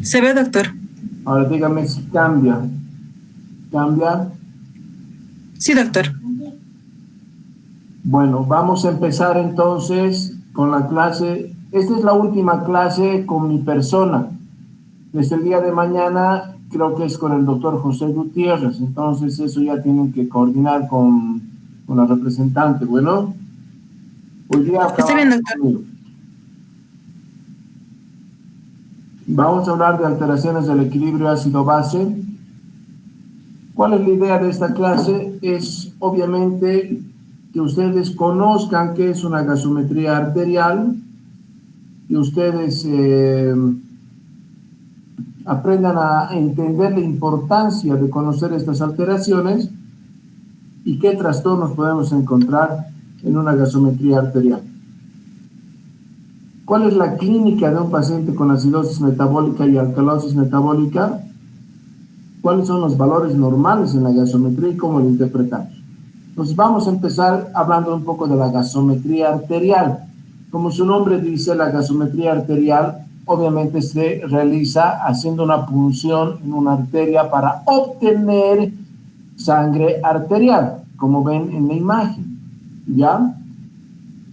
Se ve, doctor. Ahora dígame si cambia. ¿Cambia? Sí, doctor. Bueno, vamos a empezar entonces con la clase. Esta es la última clase con mi persona. Desde el día de mañana creo que es con el doctor José Gutiérrez. Entonces eso ya tienen que coordinar con la representante. Bueno, hoy día Está bien, acabamos doctor. conmigo. Vamos a hablar de alteraciones del equilibrio ácido-base. ¿Cuál es la idea de esta clase? Es obviamente que ustedes conozcan qué es una gasometría arterial, que ustedes aprendan a entender la importancia de conocer estas alteraciones y qué trastornos podemos encontrar en una gasometría arterial. ¿Cuál es la clínica de un paciente con acidosis metabólica y alcalosis metabólica? ¿Cuáles son los valores normales en la gasometría y cómo lo interpretamos? Entonces vamos a empezar hablando un poco de la gasometría arterial. Como su nombre dice, la gasometría arterial obviamente se realiza haciendo una punción en una arteria para obtener sangre arterial, como ven en la imagen, ¿ya?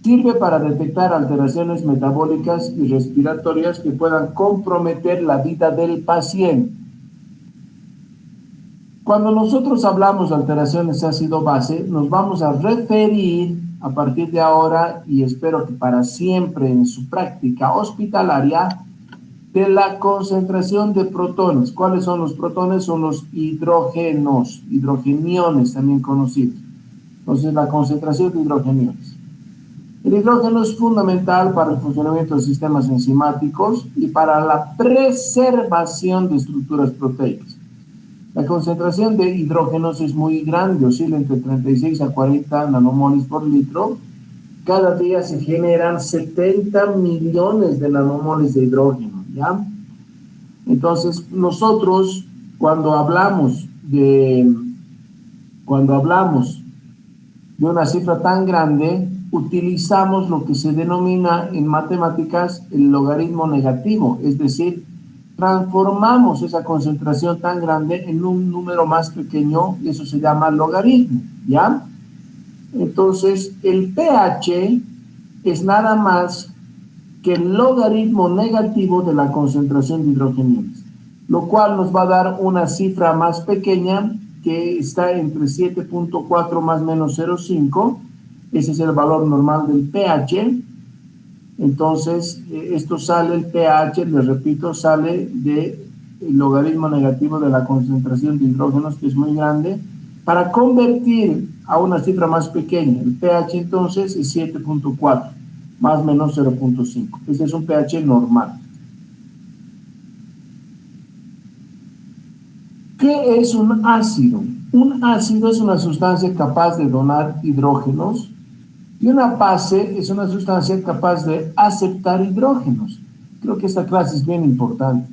Sirve para detectar alteraciones metabólicas y respiratorias que puedan comprometer la vida del paciente. Cuando nosotros hablamos de alteraciones ácido-base, nos vamos a referir a partir de ahora, y espero que para siempre en su práctica hospitalaria, de la concentración de protones. ¿Cuáles son los protones? Son los hidrógenos, hidrogeniones también conocidos. Entonces, la concentración de hidrogeniones. El hidrógeno es fundamental para el funcionamiento de sistemas enzimáticos y para la preservación de estructuras proteicas. La concentración de hidrógenos es muy grande, oscila entre 36 a 40 nanomoles por litro. Cada día se generan 70 millones de nanomoles de hidrógeno, ¿ya? Entonces, nosotros cuando hablamos de una cifra tan grande, utilizamos lo que se denomina en matemáticas el logaritmo negativo, es decir, transformamos esa concentración tan grande en un número más pequeño y eso se llama logaritmo, ¿ya? Entonces, el pH es nada más que el logaritmo negativo de la concentración de hidrogeniones, lo cual nos va a dar una cifra más pequeña que está entre 7.4 más menos 0.5. Ese es el valor normal del pH. Entonces, esto sale, el pH, les repito, sale del logaritmo negativo de la concentración de hidrógenos, que es muy grande, para convertir a una cifra más pequeña. El pH entonces es 7.4, más o menos 0.5. Este es un pH normal. ¿Qué es un ácido? Un ácido es una sustancia capaz de donar hidrógenos y una base es una sustancia capaz de aceptar hidrógenos. Creo que esta clase es bien importante.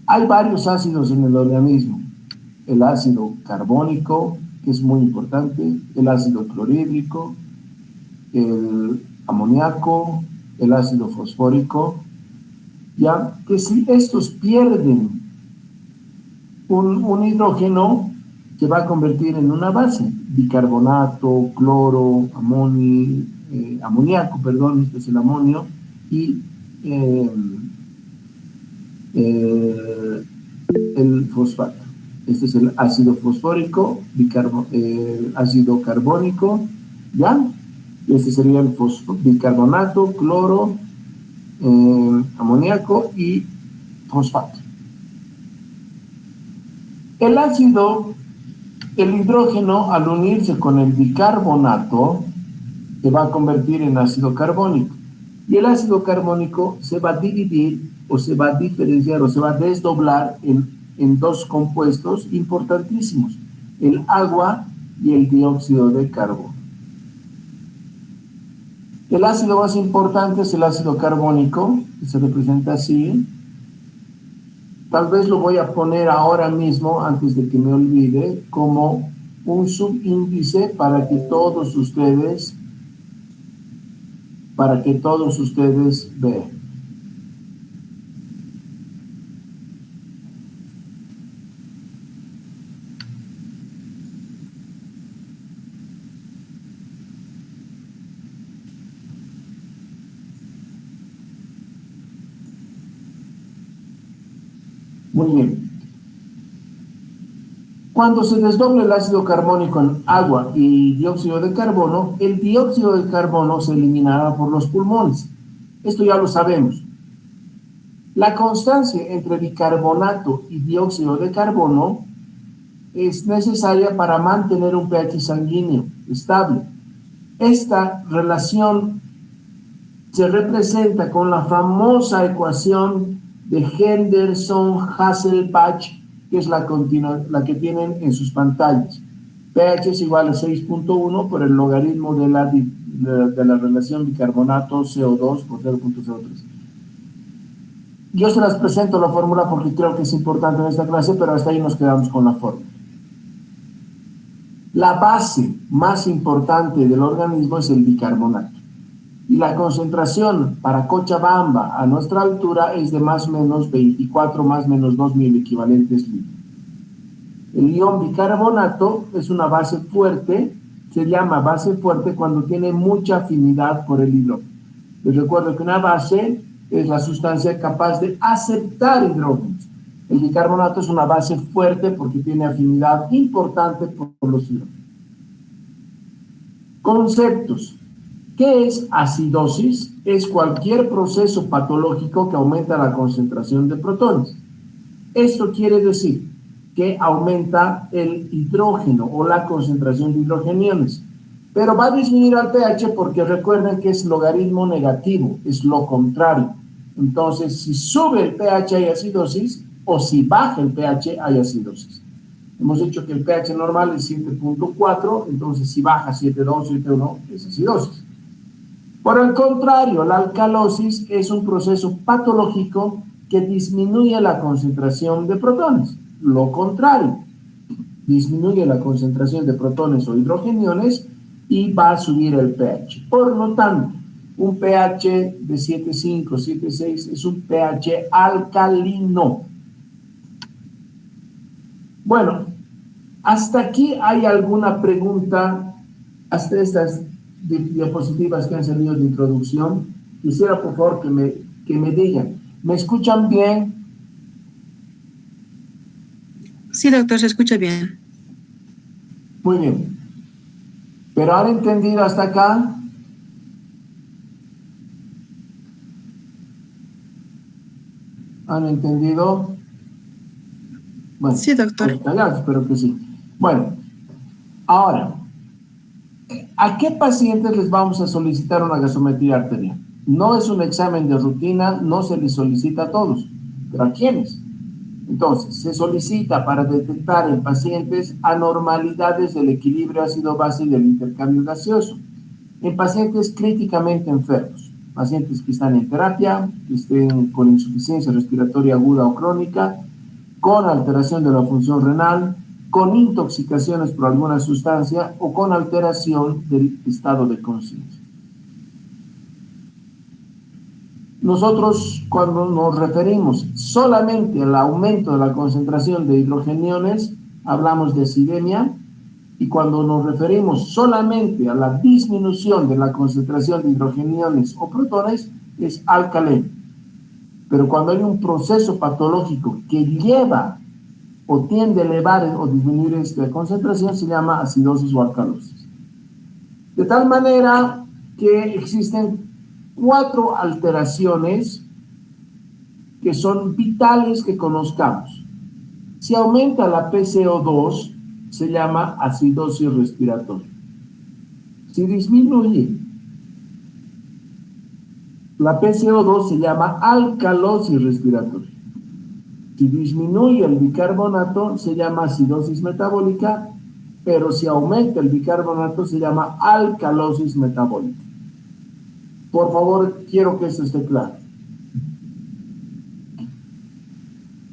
Hay varios ácidos en el organismo. El ácido carbónico, que es muy importante, el ácido clorhídrico, el amoníaco, el ácido fosfórico, ya que si estos pierden un hidrógeno, se va a convertir en una base, bicarbonato, cloro, amoníaco, perdón, este es el amonio, y el fosfato. Este es el ácido fosfórico, ácido carbónico, ¿ya? Este sería el bicarbonato, cloro, amoníaco y fosfato. El hidrógeno, al unirse con el bicarbonato, se va a convertir en ácido carbónico. Y el ácido carbónico se va a dividir, o se va a diferenciar, o se va a desdoblar en dos compuestos importantísimos: el agua y el dióxido de carbono. El ácido más importante es el ácido carbónico, que se representa así. Tal vez lo voy a poner ahora mismo, antes de que me olvide, como un subíndice para que todos ustedes vean. Muy bien. Cuando se desdobla el ácido carbónico en agua y dióxido de carbono, el dióxido de carbono se eliminará por los pulmones. Esto ya lo sabemos. La constancia entre bicarbonato y dióxido de carbono es necesaria para mantener un pH sanguíneo estable. Esta relación se representa con la famosa ecuación de Henderson-Hasselbalch, que es la que tienen en sus pantallas. pH es igual a 6.1 por el logaritmo de la relación bicarbonato-CO2 por 0.03. Yo se las presento la fórmula porque creo que es importante en esta clase, pero hasta ahí nos quedamos con la fórmula. La base más importante del organismo es el bicarbonato. Y la concentración para Cochabamba a nuestra altura es de más o menos 24 más o menos 2.000 equivalentes litros. El ion bicarbonato es una base fuerte, se llama base fuerte cuando tiene mucha afinidad por el hidrógeno. Les recuerdo que una base es la sustancia capaz de aceptar hidrógenos. El bicarbonato es una base fuerte porque tiene afinidad importante por los hidrógenos. Conceptos. ¿Qué es acidosis? Es cualquier proceso patológico que aumenta la concentración de protones. Esto quiere decir que aumenta el hidrógeno o la concentración de hidrogeniones, pero va a disminuir al pH porque recuerden que es logaritmo negativo, es lo contrario. Entonces, si sube el pH hay acidosis, o si baja el pH hay acidosis. Hemos dicho que el pH normal es 7.4, entonces si baja 7.2, 7.1 es acidosis. Por el contrario, la alcalosis es un proceso patológico que disminuye la concentración de protones. Lo contrario, disminuye la concentración de protones o hidrogeniones y va a subir el pH. Por lo tanto, un pH de 7.5, 7.6 es un pH alcalino. Bueno, hasta aquí hay alguna pregunta, hasta estas diapositivas que han salido de introducción. Quisiera por favor que me digan, ¿me escuchan bien? Sí, doctor, se escucha bien. Muy bien. ¿Pero han entendido hasta acá? ¿Han entendido? Bueno, Sí, doctor. espero que sí. Bueno, ahora, ¿a qué pacientes les vamos a solicitar una gasometría arterial? No es un examen de rutina, no se les solicita a todos, pero ¿a quiénes? Entonces, se solicita para detectar en pacientes anormalidades del equilibrio ácido-base y del intercambio gaseoso, en pacientes críticamente enfermos, pacientes que están en terapia, que estén con insuficiencia respiratoria aguda o crónica, con alteración de la función renal, con intoxicaciones por alguna sustancia o con alteración del estado de conciencia. Nosotros, cuando nos referimos solamente al aumento de la concentración de hidrogeniones, hablamos de acidemia, y cuando nos referimos solamente a la disminución de la concentración de hidrogeniones o protones, es alcalemia. Pero cuando hay un proceso patológico que lleva o tiende a elevar o disminuir esta concentración, se llama acidosis o alcalosis. De tal manera que existen 4 alteraciones que son vitales que conozcamos. Si aumenta la PCO2, se llama acidosis respiratoria. Si disminuye la PCO2, se llama alcalosis respiratoria. Si disminuye el bicarbonato, se llama acidosis metabólica, pero si aumenta el bicarbonato, se llama alcalosis metabólica. Por favor, quiero que esto esté claro.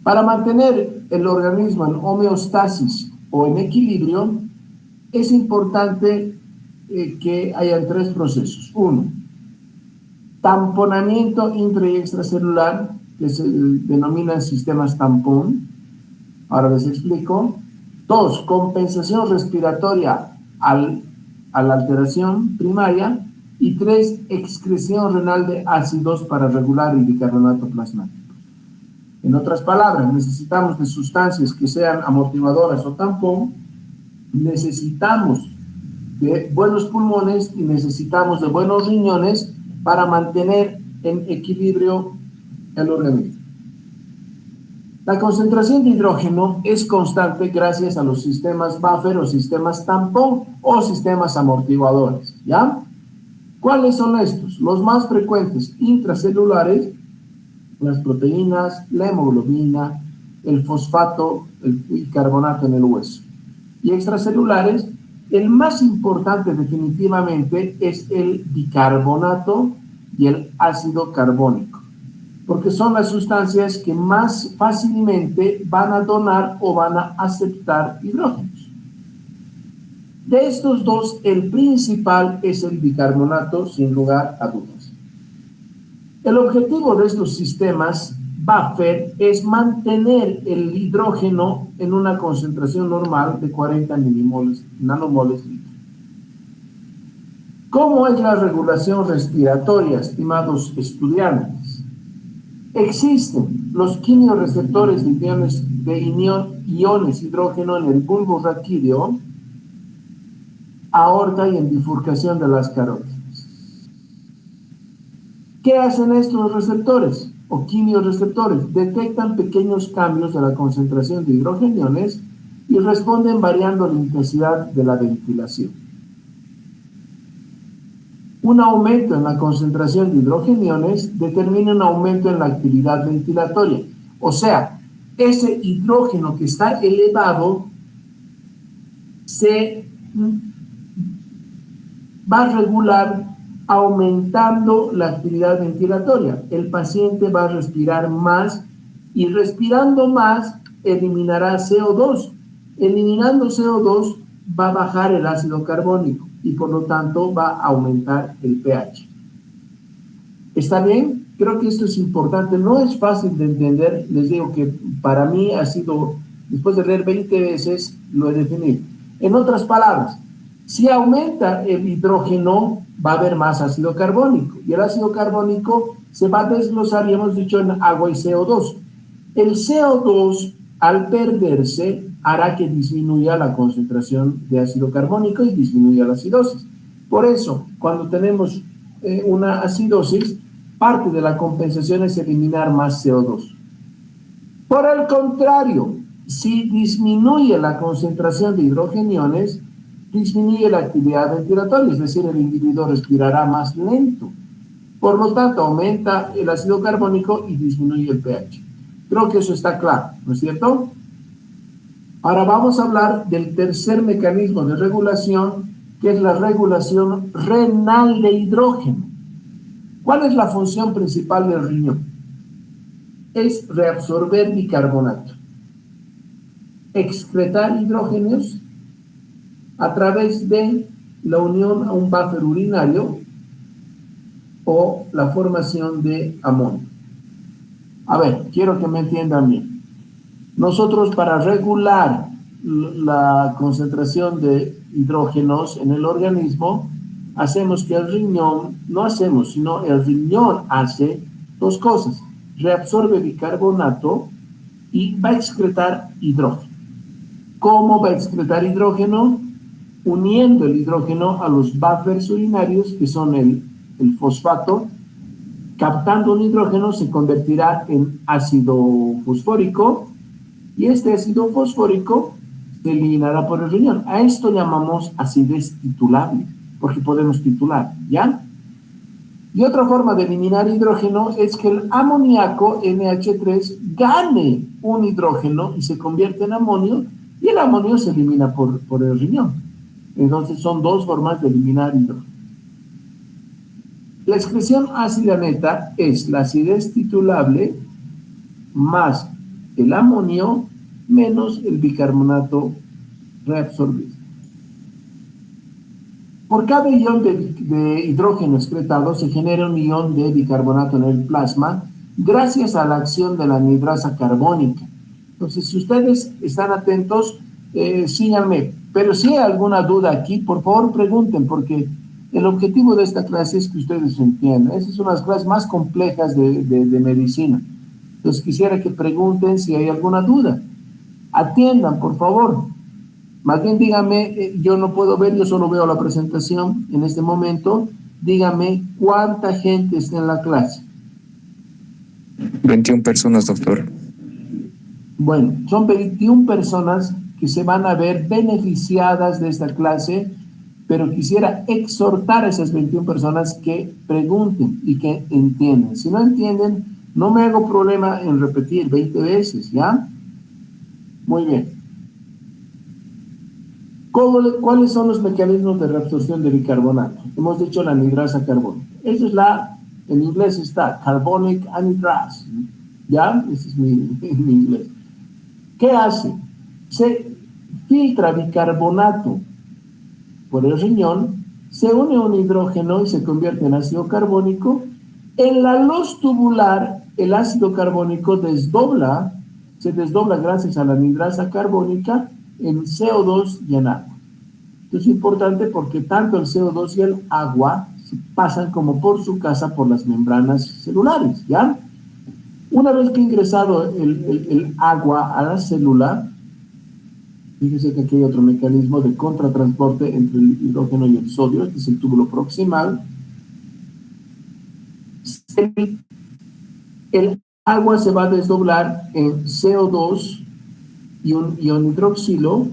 Para mantener el organismo en homeostasis o en equilibrio, es importante que hayan 3 procesos. 1, tamponamiento intra y extracelular, que se denominan sistemas tampón. Ahora les explico. 2, compensación respiratoria a la alteración primaria. Y 3, excreción renal de ácidos para regular el bicarbonato plasmático. En otras palabras, necesitamos de sustancias que sean amortiguadoras o tampón, necesitamos de buenos pulmones y necesitamos de buenos riñones para mantener en equilibrio el organismo. La concentración de hidrógeno es constante gracias a los sistemas buffer o sistemas tampón o sistemas amortiguadores, ¿ya? ¿Cuáles son estos? Los más frecuentes, intracelulares, las proteínas, la hemoglobina, el fosfato, el bicarbonato en el hueso. Y extracelulares, el más importante definitivamente es el bicarbonato y el ácido carbónico, porque son las sustancias que más fácilmente van a donar o van a aceptar hidrógenos. De estos dos, el principal es el bicarbonato, sin lugar a dudas. El objetivo de estos sistemas buffer es mantener el hidrógeno en una concentración normal de 40 nanomoles litro. ¿Cómo es la regulación respiratoria, estimados estudiantes? Existen los quimioreceptores de iones hidrógeno en el bulbo raquídeo, aorta y en bifurcación de las carótidas. ¿Qué hacen estos receptores o quimioreceptores? Detectan pequeños cambios de la concentración de hidrogeniones y responden variando la intensidad de la ventilación. Un aumento en la concentración de hidrogeniones determina un aumento en la actividad ventilatoria. O sea, ese hidrógeno que está elevado se va a regular aumentando la actividad ventilatoria. El paciente va a respirar más y respirando más eliminará CO2. Eliminando CO2 va a bajar el ácido carbónico y por lo tanto va a aumentar el pH. ¿Está bien? Creo que esto es importante. No es fácil de entender. Les digo que para mí ha sido, después de leer 20 veces, lo he definido. En otras palabras, si aumenta el hidrógeno, va a haber más ácido carbónico. Y el ácido carbónico se va a desglosar, y hemos dicho, en agua y CO2. El CO2, al perderse, hará que disminuya la concentración de ácido carbónico y disminuya la acidosis. Por eso, cuando tenemos una acidosis, parte de la compensación es eliminar más CO2. Por el contrario, si disminuye la concentración de hidrogeniones, disminuye la actividad ventilatoria, es decir, el individuo respirará más lento. Por lo tanto, aumenta el ácido carbónico y disminuye el pH. Creo que eso está claro, ¿no es cierto? Ahora vamos a hablar del tercer mecanismo de regulación, que es la regulación renal de hidrógeno. ¿Cuál es la función principal del riñón? Es reabsorber bicarbonato, excretar hidrógenos a través de la unión a un buffer urinario o la formación de amonio. A ver, quiero que me entiendan bien. Nosotros, para regular la concentración de hidrógenos en el organismo, hacemos que el riñón, no hacemos, sino el riñón hace dos cosas: reabsorbe bicarbonato y va a excretar hidrógeno. ¿Cómo va a excretar hidrógeno? Uniendo el hidrógeno a los buffers urinarios, que son el fosfato. Captando un hidrógeno se convertirá en ácido fosfórico y este ácido fosfórico se eliminará por el riñón. A esto llamamos acidez titulable, porque podemos titular, ¿ya? Y otra forma de eliminar hidrógeno es que el amoníaco, NH3, gane un hidrógeno y se convierte en amonio, y el amonio se elimina por el riñón. Entonces son dos formas de eliminar hidrógeno. La excreción ácida neta es la acidez titulable más el amonio menos el bicarbonato reabsorbido. Por cada ion de hidrógeno excretado se genera un ion de bicarbonato en el plasma gracias a la acción de la anhidrasa carbónica. Entonces, si ustedes están atentos, síganme. Pero si hay alguna duda aquí, por favor pregunten, porque el objetivo de esta clase es que ustedes entiendan. Esas son las clases más complejas de medicina. Entonces quisiera que pregunten si hay alguna duda. Atiendan, por favor. Más bien díganme, yo no puedo ver, yo solo veo la presentación en este momento. Díganme cuánta gente está en la clase. 21 personas, doctor. Bueno, son 21 personas que se van a ver beneficiadas de esta clase, pero quisiera exhortar a esas 21 personas que pregunten y que entiendan. Si no entienden, no me hago problema en repetir 20 veces, ¿ya? Muy bien. ¿Cuáles son los mecanismos de reabsorción de bicarbonato? Hemos dicho la anhidrasa carbónica. Esa es en inglés está carbonic anhydrase, ¿ya? Ese es mi inglés. ¿Qué hace? Se filtra bicarbonato por el riñón, se une a un hidrógeno y se convierte en ácido carbónico. En la luz tubular, el ácido carbónico se desdobla gracias a la anhidrasa carbónica en CO2 y en agua. Esto es importante porque tanto el CO2 y el agua pasan como por su casa por las membranas celulares, ¿ya? Una vez que ha ingresado el agua a la célula, fíjese que aquí hay otro mecanismo de contratransporte entre el hidrógeno y el sodio, este es el túbulo proximal. El agua se va a desdoblar en CO2 y un ion hidroxilo,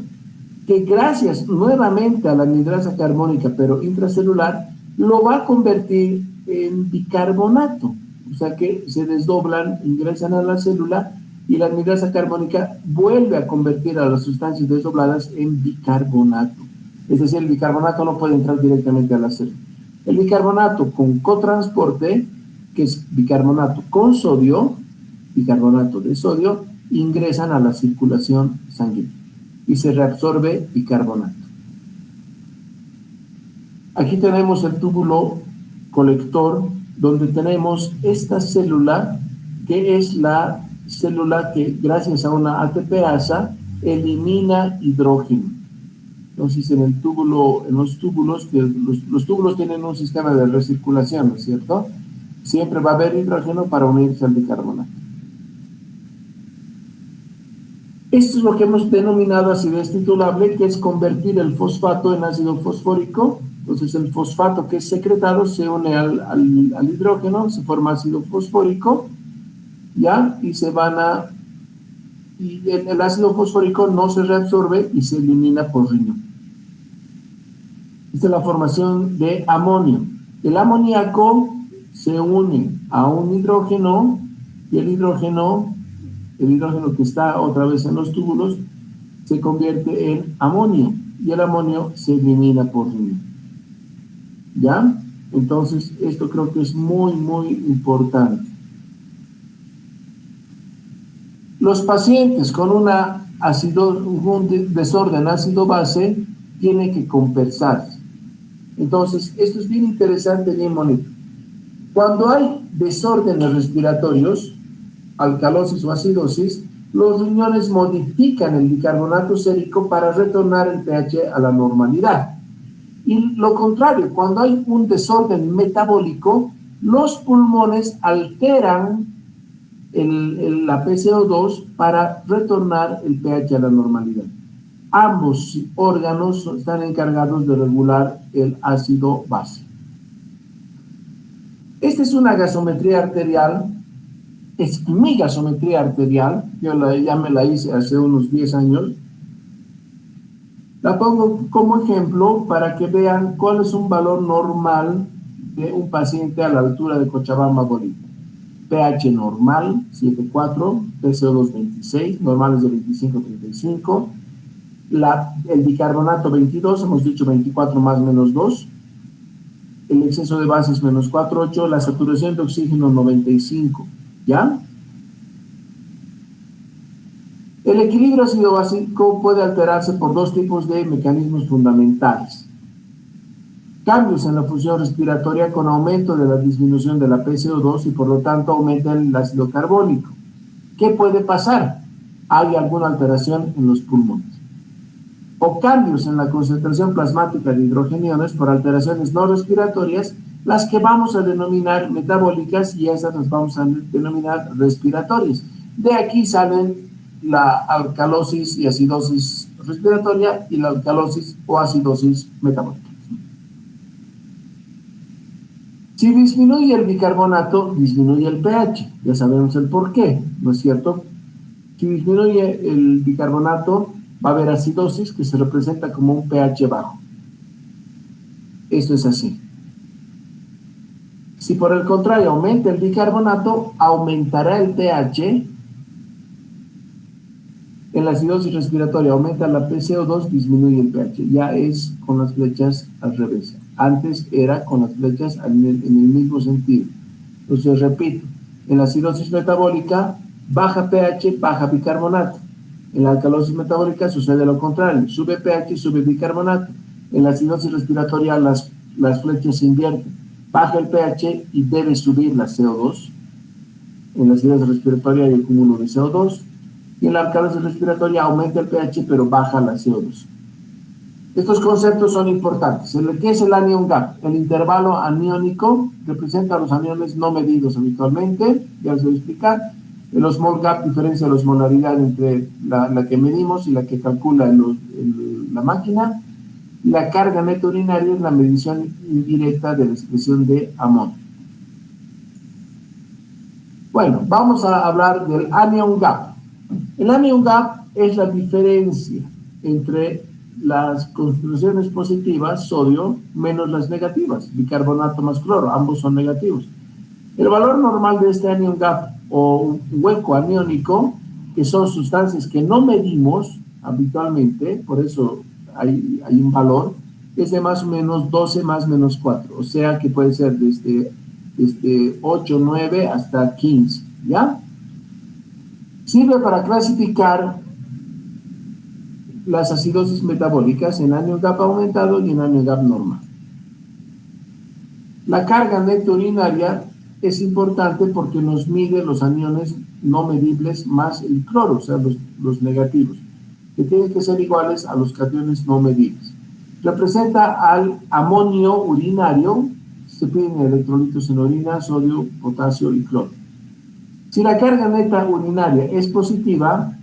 que gracias nuevamente a la anhidrasa carbónica, pero intracelular, lo va a convertir en bicarbonato. O sea que se desdoblan, ingresan a la célula y la anhidrasa carbónica vuelve a convertir a las sustancias desdobladas en bicarbonato. Es decir, el bicarbonato no puede entrar directamente a la célula. El bicarbonato con cotransporte, que es bicarbonato con sodio, bicarbonato de sodio, ingresan a la circulación sanguínea y se reabsorbe bicarbonato. Aquí tenemos el túbulo colector, donde tenemos esta célula, que es la célula que gracias a una ATPasa elimina hidrógeno. Entonces en los túbulos, los túbulos tienen un sistema de recirculación, ¿no es cierto? Siempre va a haber hidrógeno para unirse al bicarbonato. Esto es lo que hemos denominado acidez titulable, que es convertir el fosfato en ácido fosfórico. Entonces el fosfato que es secretado se une al hidrógeno, se forma ácido fosfórico, ¿ya? Y el ácido fosfórico no se reabsorbe y se elimina por riñón. Esta es la formación de amonio. El amoníaco se une a un hidrógeno y el hidrógeno que está otra vez en los túbulos se convierte en amonio y el amonio se elimina por riñón. ¿Ya? Entonces, esto creo que es muy, muy importante. Los pacientes con un desorden ácido-base tienen que compensarse. Entonces, esto es bien interesante, bien bonito. Cuando hay desórdenes respiratorios, alcalosis o acidosis, los riñones modifican el bicarbonato sérico para retornar el pH a la normalidad. Y lo contrario, cuando hay un desorden metabólico, los pulmones alteran la PCO2 para retornar el pH a la normalidad. Ambos órganos están encargados de regular el ácido base. Esta es una gasometría arterial. Es mi gasometría arterial, ya me la hice hace unos 10 años. La pongo como ejemplo para que vean cuál es un valor normal de un paciente a la altura de Cochabamba, Bolivia. pH normal, 7,4, PCO2 26, normales de 25-35. El bicarbonato 22, hemos dicho 24 más menos 2. El exceso de bases menos 4,8, la saturación de oxígeno 95. ¿Ya? El equilibrio ácido-básico puede alterarse por dos tipos de mecanismos fundamentales. Cambios en la función respiratoria con aumento de la disminución de la PCO2 y por lo tanto aumenta el ácido carbónico. ¿Qué puede pasar? Hay alguna alteración en los pulmones. O cambios en la concentración plasmática de hidrogeniones por alteraciones no respiratorias las que vamos a denominar metabólicas y esas las vamos a denominar respiratorias. De aquí salen la alcalosis y acidosis respiratoria y la alcalosis o acidosis metabólica. Si disminuye el bicarbonato, disminuye el pH. Ya sabemos el por qué, ¿no es cierto? Si disminuye el bicarbonato, va a haber acidosis que se representa como un pH bajo. Esto es así. Si por el contrario aumenta el bicarbonato, aumentará el pH. En la acidosis respiratoria aumenta la PCO2, disminuye el pH. Ya es con las flechas al revés. Antes era con las flechas en el mismo sentido. Entonces, repito, en la acidosis metabólica, baja pH, baja bicarbonato. En la alcalosis metabólica sucede lo contrario. Sube pH, sube bicarbonato. En la acidosis respiratoria las flechas se invierten. Baja el pH y debe subir la CO2. En la acidosis respiratoria hay el cúmulo de CO2. Y en la alcalosis respiratoria aumenta el pH, pero baja la CO2. Estos conceptos son importantes. ¿Qué es el anion gap? El intervalo aniónico representa los aniones no medidos habitualmente. Ya les voy a explicar. El osmol gap diferencia la osmolaridad entre la que medimos y la que calcula la máquina. La carga neta urinaria es la medición indirecta de la excreción de amonio. Bueno, vamos a hablar del anion gap. El anion gap es la diferencia entre las concentraciones positivas, sodio, menos las negativas, bicarbonato más cloro, ambos son negativos. El valor normal de este anion gap o hueco aniónico, que son sustancias que no medimos habitualmente, por eso hay un valor, es de más o menos 12 más menos 4, o sea que puede ser desde 8, 9 hasta 15, ¿ya? Sirve para clasificar las acidosis metabólicas en anion gap aumentado y en anion gap normal. La carga neta urinaria es importante porque nos mide los aniones no medibles más el cloro, o sea, los negativos, que tienen que ser iguales a los cationes no medibles. Representa al amonio urinario, se piden electrolitos en orina, sodio, potasio y cloro. Si la carga neta urinaria es positiva,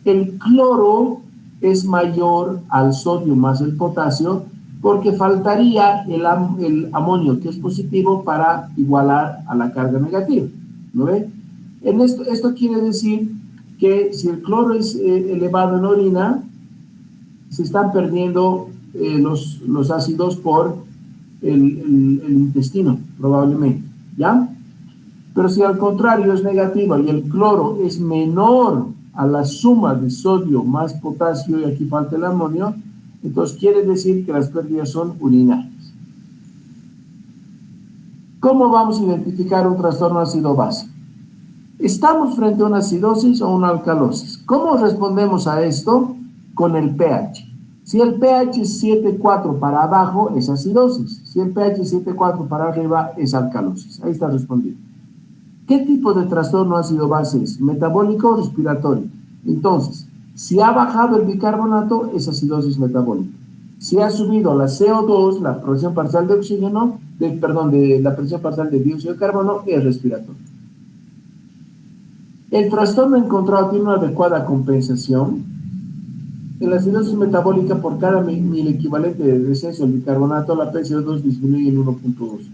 el cloro es mayor al sodio más el potasio, porque faltaría el amonio, que es positivo, para igualar a la carga negativa. ¿No ve? Esto quiere decir que si el cloro es elevado en orina, se están perdiendo los ácidos por el intestino, probablemente, ¿ya? Pero si al contrario es negativo y el cloro es menor a la suma de sodio más potasio, y aquí falta el amonio, entonces quiere decir que las pérdidas son urinarias. ¿Cómo vamos a identificar un trastorno ácido-base? ¿Estamos frente a una acidosis o una alcalosis? ¿Cómo respondemos a esto? Con el pH. Si el pH es 7,4 para abajo, es acidosis. Si el pH es 7,4 para arriba, es alcalosis. Ahí está respondido. ¿Qué tipo de trastorno ácido-base es? ¿Metabólico o respiratorio? Entonces, si ha bajado el bicarbonato, es acidosis metabólica. Si ha subido la CO2, la presión parcial de oxígeno, la presión parcial de dióxido de carbono, es respiratorio. El trastorno encontrado tiene una adecuada compensación. En la acidosis metabólica, por cada mil equivalente de descenso del bicarbonato, la PCO2 disminuye en 1.2.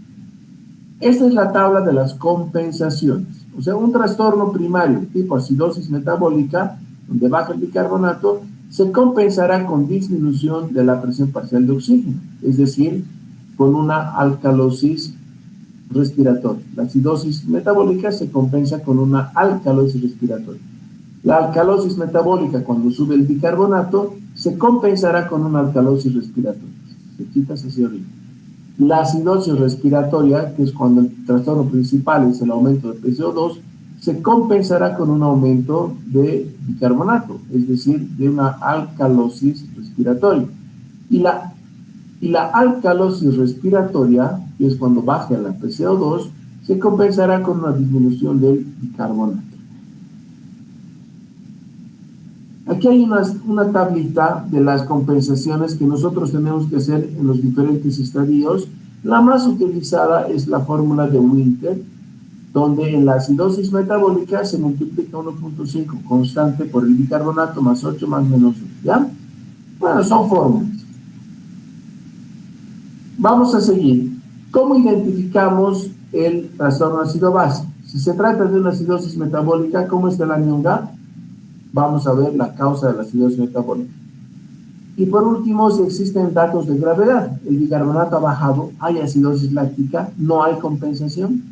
Esta es la tabla de las compensaciones. O sea, un trastorno primario tipo acidosis metabólica, donde baja el bicarbonato, se compensará con disminución de la presión parcial de oxígeno, es decir, con una alcalosis respiratoria. La acidosis metabólica se compensa con una alcalosis respiratoria. La alcalosis metabólica, cuando sube el bicarbonato, se compensará con una alcalosis respiratoria. Se quita hacia arriba. La acidosis respiratoria, que es cuando el trastorno principal es el aumento de PCO2, se compensará con un aumento de bicarbonato, es decir, de una alcalosis respiratoria. Y la alcalosis respiratoria, que es cuando baja la PCO2, se compensará con una disminución del bicarbonato. Aquí hay una tablita de las compensaciones que nosotros tenemos que hacer en los diferentes estadios La más utilizada es la fórmula de Winter, donde en la acidosis metabólica se multiplica 1.5 constante por el bicarbonato más 8 más menos 1, ¿ya? Bueno, son fórmulas. Vamos a seguir. ¿Cómo identificamos el trastorno ácido-base? Si se trata de una acidosis metabólica, ¿cómo está el anión GAP? Vamos a ver la causa de la acidosis metabólica. Y por último, si existen datos de gravedad, el bicarbonato ha bajado, hay acidosis láctica, no hay compensación.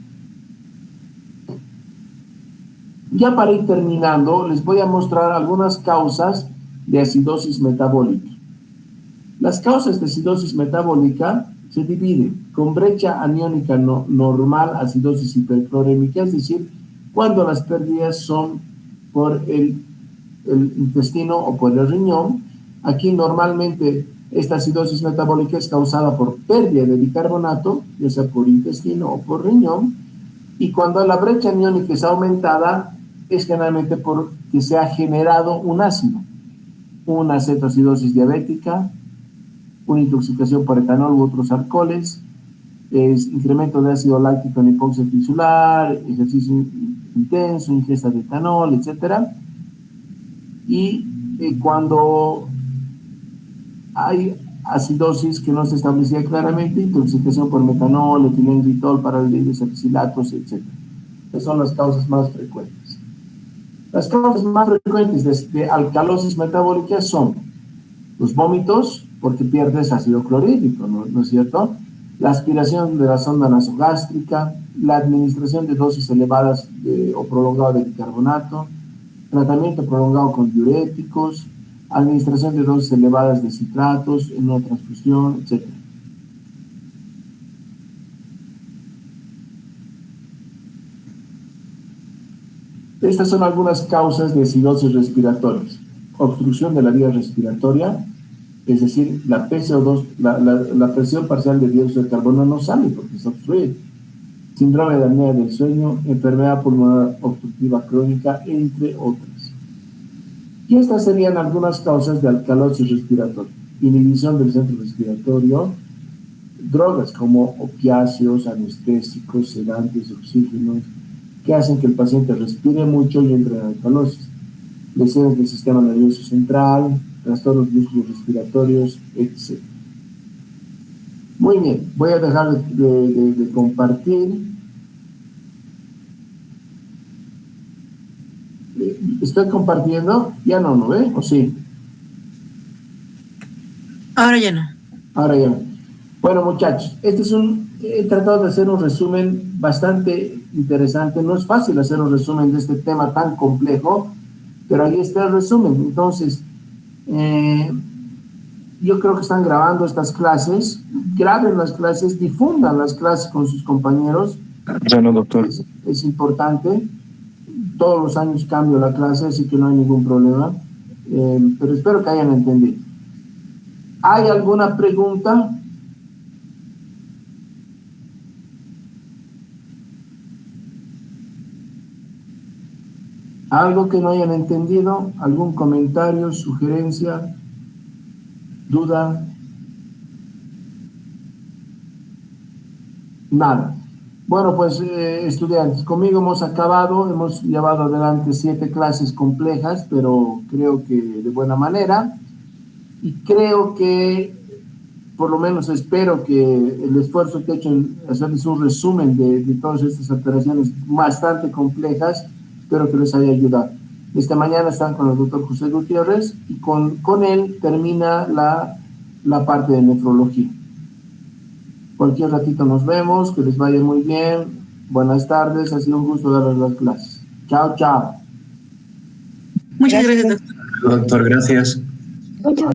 Ya para ir terminando, les voy a mostrar algunas causas de acidosis metabólica. Las causas de acidosis metabólica se dividen con brecha aniónica normal, acidosis hiperclorémica, es decir, cuando las pérdidas son por el intestino o por el riñón. Aquí normalmente esta acidosis metabólica es causada por pérdida de bicarbonato, ya sea por intestino o por riñón, y cuando la brecha aniónica es aumentada, es generalmente porque se ha generado un ácido, una acetoacidosis diabética, una intoxicación por etanol u otros alcoholes, incremento de ácido láctico en hipoxia tisular, ejercicio intenso, ingesta de etanol, etc. Y cuando hay acidosis que no se establecía claramente, intoxicación por metanol, etilenglicol, paraldehído, salicilatos, etc. Esas son las causas más frecuentes. Las causas más frecuentes de alcalosis metabólica son los vómitos, porque pierdes ácido clorhídrico, ¿no es cierto? La aspiración de la sonda nasogástrica, la administración de dosis elevadas o prolongada de bicarbonato, tratamiento prolongado con diuréticos, administración de dosis elevadas de citratos en una transfusión, etc. Estas son algunas causas de acidosis respiratorias. Obstrucción de la vía respiratoria, es decir, la PCO2, la presión parcial de dióxido de carbono no sale porque está obstruida. Síndrome de apnea del sueño, enfermedad pulmonar obstructiva crónica, entre otras. Y estas serían algunas causas de alcalosis respiratoria. Inhibición del centro respiratorio, drogas como opiáceos, anestésicos, sedantes, oxígenos, que hacen que el paciente respire mucho y entre en alcalosis. Lesiones del sistema nervioso central, trastornos respiratorios, etc. Muy bien, voy a dejar de compartir. ¿Estoy compartiendo? Ya no, ¿no ve? ¿O sí? Ahora ya no. Ahora ya no. Bueno, muchachos, he tratado de hacer un resumen bastante interesante. No es fácil hacer un resumen de este tema tan complejo, pero ahí está el resumen. Entonces, yo creo que están grabando estas clases. Graben las clases, difundan las clases con sus compañeros. Ya no, doctor. Es importante. Todos los años cambio la clase, así que no hay ningún problema. Pero espero que hayan entendido. ¿Hay alguna pregunta? ¿Algo que no hayan entendido? ¿Algún comentario, sugerencia, duda? Nada. Bueno, pues estudiantes, conmigo hemos acabado, hemos llevado adelante 7 clases complejas, pero creo que de buena manera. Y creo que, por lo menos espero que el esfuerzo que he hecho en hacerles un resumen de todas estas alteraciones bastante complejas, espero que les haya ayudado. Esta mañana están con el doctor José Gutiérrez y con él termina la parte de nefrología. Cualquier ratito nos vemos, que les vaya muy bien. Buenas tardes, ha sido un gusto darles las clases. Chao, chao. Muchas gracias, doctor. Doctor, gracias. Muchas